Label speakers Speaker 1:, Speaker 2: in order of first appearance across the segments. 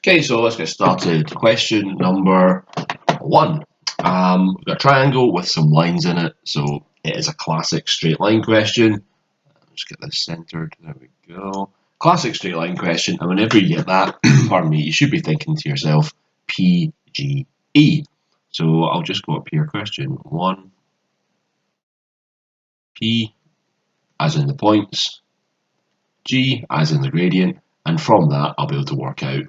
Speaker 1: Okay, so let's get started. Question number 1. We've got a triangle with some lines in it, so it is a classic straight line question. Let's get this centered. There we go. Classic straight line question, and whenever you get that, pardon me, you should be thinking to yourself, PGE. So I'll just go up here. Question 1. P as in the points, G as in the gradient, and from that I'll be able to work out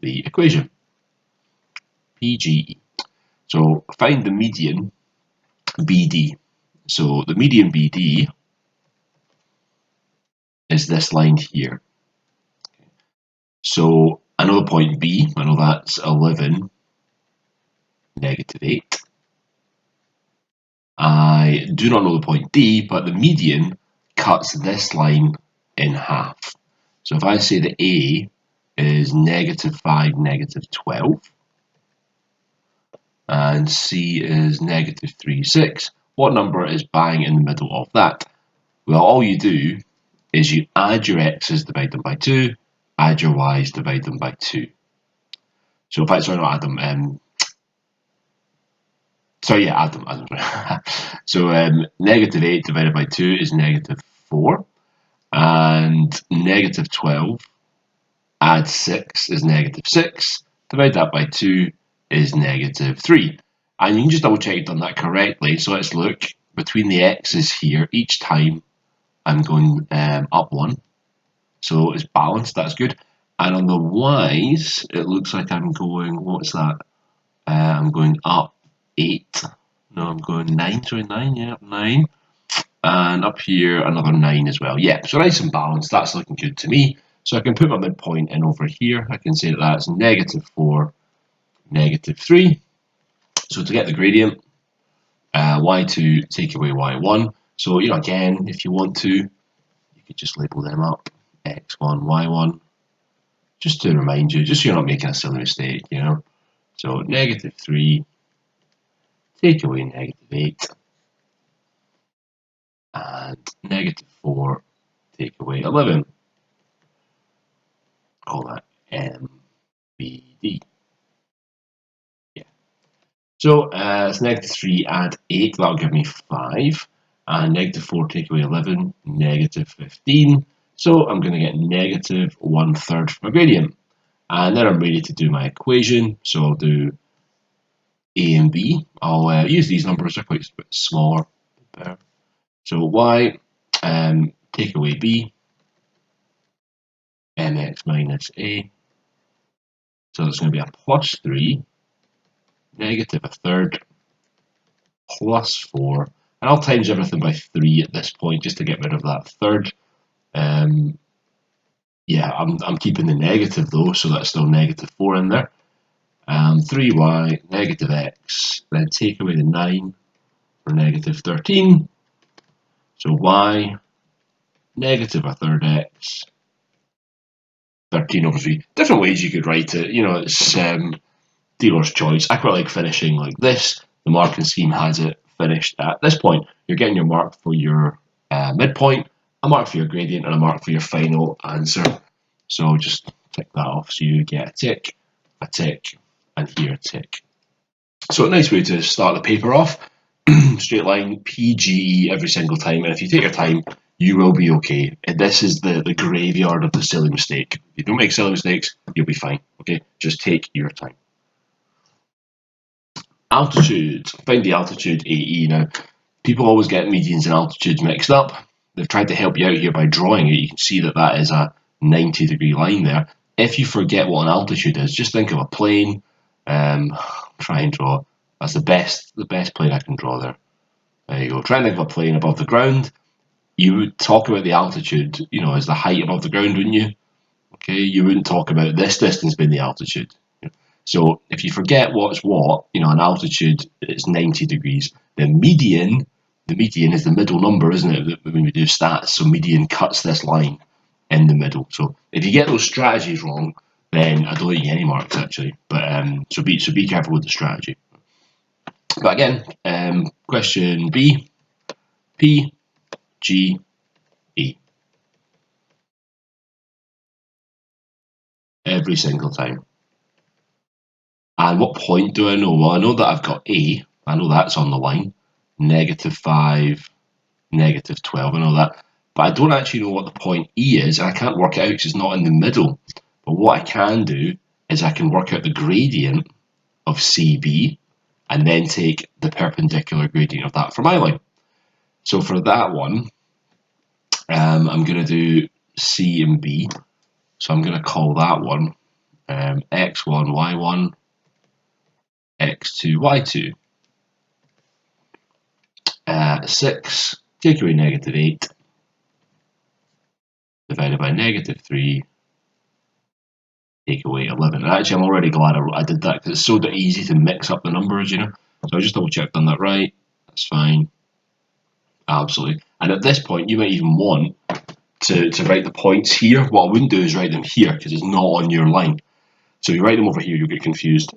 Speaker 1: the equation. PGE. So find the median BD. So the median BD is this line here. So I know the point B, I know that's 11, -8. I do not know the point D, but the median cuts this line in half. So if I say that A is -5, -12, and C is -3, 6, what number is bang in the middle of that? Well, all you do is you add your x's, divide them by 2, add your y's, divide them by 2. So in fact, sorry, not add them. Add them. So -8 divided by 2 is -4, and -12 add 6 is -6. Divide that by 2 is -3. And you can just double check you've done that correctly. So let's look between the x's here. Each time I'm going up 1. So it's balanced, that's good. And on the y's, it looks like I'm going, what's that? I'm going up 8. No, I'm going 9, sorry, 9, yeah, 9. And up here, another 9 as well. Yeah, so nice and balanced, that's looking good to me. So I can put my midpoint in over here. I can say that that's -4, -3. So to get the gradient, y2 take away y1. So, again, if you want to, you could just label them up, x1, y1, just to remind you, just so you're not making a silly mistake, So -3, take away -8, and -4, take away 11. Call that MBD. Yeah. So it's -3 add 8, that'll give me 5. And -4 take away 11, -15. So I'm going to get -1/3 for my gradient. And then I'm ready to do my equation. So I'll do A and B. I'll use these numbers, they're quite a bit smaller. So y, take away b, mx minus a. So there's going to be a +3, -1/3, +4. And I'll times everything by 3 at this point just to get rid of that third. Yeah, I'm keeping the negative though, so that's still -4 in there. 3y, -x, then take away the 9 for -13. So y, -1/3 x, 13/3. Different ways you could write it. It's dealer's choice. I quite like finishing like this. The marking scheme has it finished at this point. You're getting your mark for your midpoint, a mark for your gradient, and a mark for your final answer. So just tick that off. So you get a tick, and here a tick. So a nice way to start the paper off. Straight line, PGE every single time. And if you take your time, you will be okay. And this is the graveyard of the silly mistake. If you don't make silly mistakes, you'll be fine. Okay, just take your time. Altitude. Find the altitude AE. Now, people always get medians and altitudes mixed up. They've tried to help you out here by drawing it. You can see that that is a 90-degree line there. If you forget what an altitude is, just think of a plane. Try and draw. That's the best plane I can draw there. There you go. Try and think of a plane above the ground. You would talk about the altitude, as the height above the ground, wouldn't you? Okay, you wouldn't talk about this distance being the altitude. So if you forget what's what, an altitude is 90 degrees. The median is the middle number, isn't it? When we do stats, so median cuts this line in the middle. So if you get those strategies wrong, then I don't think you get any marks actually. But so be careful with the strategy. But again, question B, P, G, E. Every single time. And what point do I know? Well, I know that I've got A. I know that's on the line. -5, -12. I know that. But I don't actually know what the point E is. And I can't work it out because it's not in the middle. But what I can do is I can work out the gradient of CB and then take the perpendicular gradient of that for my line. So for that one, I'm going to do C and B. So I'm going to call that one x1, y1, x2, y2. 6, take away -8, divided by -3, take away 11. And actually, I'm already glad I did that because it's so easy to mix up the numbers, So I just double check I've done that right. That's fine. Absolutely. And at this point, you might even want to write the points here. What I wouldn't do is write them here because it's not on your line. So if you write them over here, you'll get confused.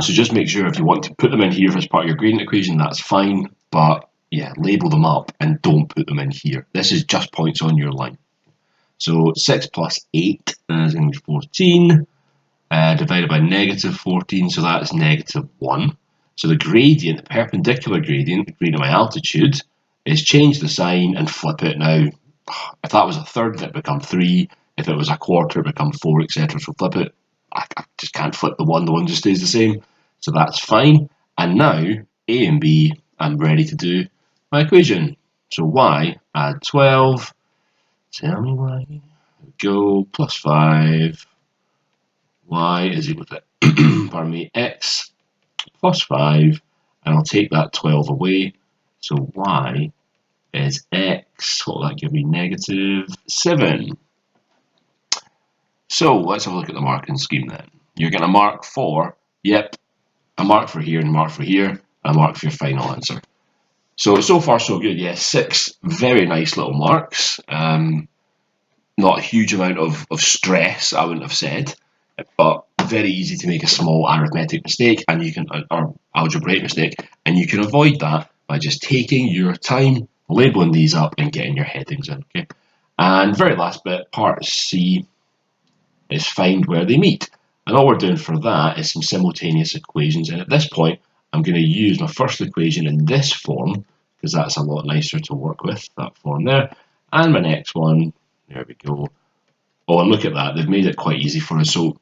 Speaker 1: So just make sure if you want to put them in here as part of your gradient equation, that's fine. But yeah, label them up and don't put them in here. This is just points on your line. So 6 plus 8 is going to be 14, divided by -14, so that's -1. So the gradient, the perpendicular gradient, the gradient of my altitude, is change the sign and flip it now. If that was a third, it become 3. If it was a quarter, it become 4, etc. So flip it. I just can't flip the one just stays the same. So that's fine. And now, A and B, I'm ready to do my equation. So y, add 12, tell me why, go, plus 5, y is equal to, pardon me, x plus 5, and I'll take that 12 away. So y is x, what will that give me, -7. So let's have a look at the marking scheme then. You're going to mark for, yep, a mark for here and a mark for here, a mark for your final answer. So far so good, yes, 6 very nice little marks. Not a huge amount of stress, I wouldn't have said, but very easy to make a small arithmetic mistake and you can, or algebraic mistake, and you can avoid that by just taking your time, labeling these up and getting your headings in, okay? And very last bit, part C, is find where they meet. And all we're doing for that is some simultaneous equations. And at this point, I'm going to use my first equation in this form, because that's a lot nicer to work with, that form there. And my next one, there we go. Oh, and look at that, they've made it quite easy for us. So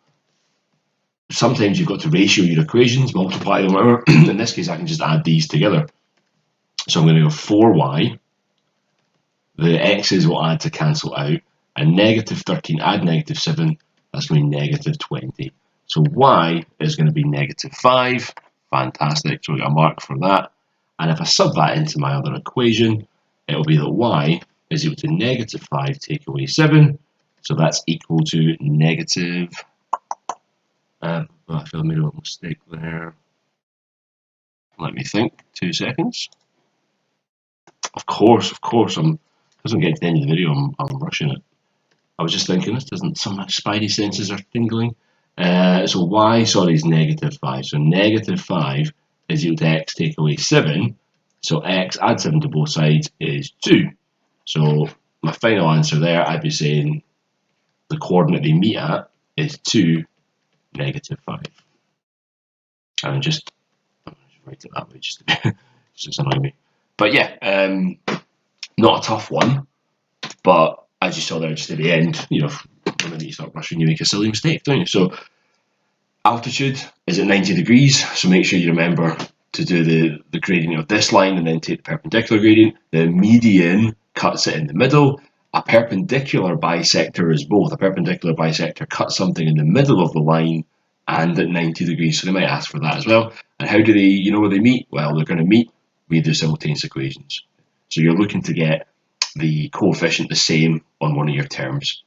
Speaker 1: sometimes you've got to ratio your equations, multiply them, whatever. In this case, I can just add these together. So I'm going to go 4y. The x's will add to cancel out. And -13 add -7, that's going to be -20. So y is going to be -5. Fantastic. So we got a mark for that. And if I sub that into my other equation, it will be that y is equal to -5 take away 7. So that's equal to negative. I feel I made a little mistake there. Let me think. 2 seconds. Of course. Because I'm getting to the end of the video, I'm rushing it. I was just thinking, this doesn't, some of my spidey senses are tingling. So y, sorry, is -5. So -5 is equal to x take away 7. So x, add 7 to both sides, is 2. So my final answer there, I'd be saying the coordinate they meet at is 2, -5. And I'm just write it that way, just to annoy me. But yeah, not a tough one. But as you saw there just at the end, when you start rushing, you make a silly mistake, don't you? So altitude is at 90 degrees, so make sure you remember to do the gradient of this line and then take the perpendicular gradient. The median cuts it in the middle. A perpendicular bisector is both. A perpendicular bisector cuts something in the middle of the line and at 90 degrees, so they might ask for that as well. And how do they, where they meet? Well, they're going to meet with the simultaneous equations. So you're looking to get the coefficient the same on one of your terms.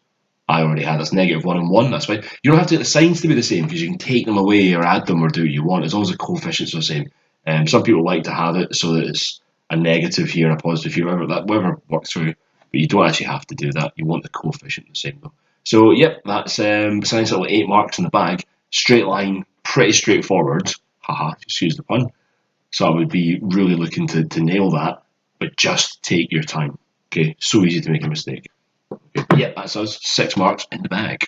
Speaker 1: I already had that's -1 and 1, that's fine. You don't have to get the signs to be the same because you can take them away or add them or do what you want as long as the coefficients are the same. Some people like to have it so that it's a negative here and a positive here, whatever works for you. But you don't actually have to do that. You want the coefficient the same though. So yep, that's science little 8 marks in the bag. Straight line, pretty straightforward. Haha, excuse the pun. So I would be really looking to nail that, but just take your time. Okay, so easy to make a mistake. Okay. Yep, that's us. 6 marks in the bag.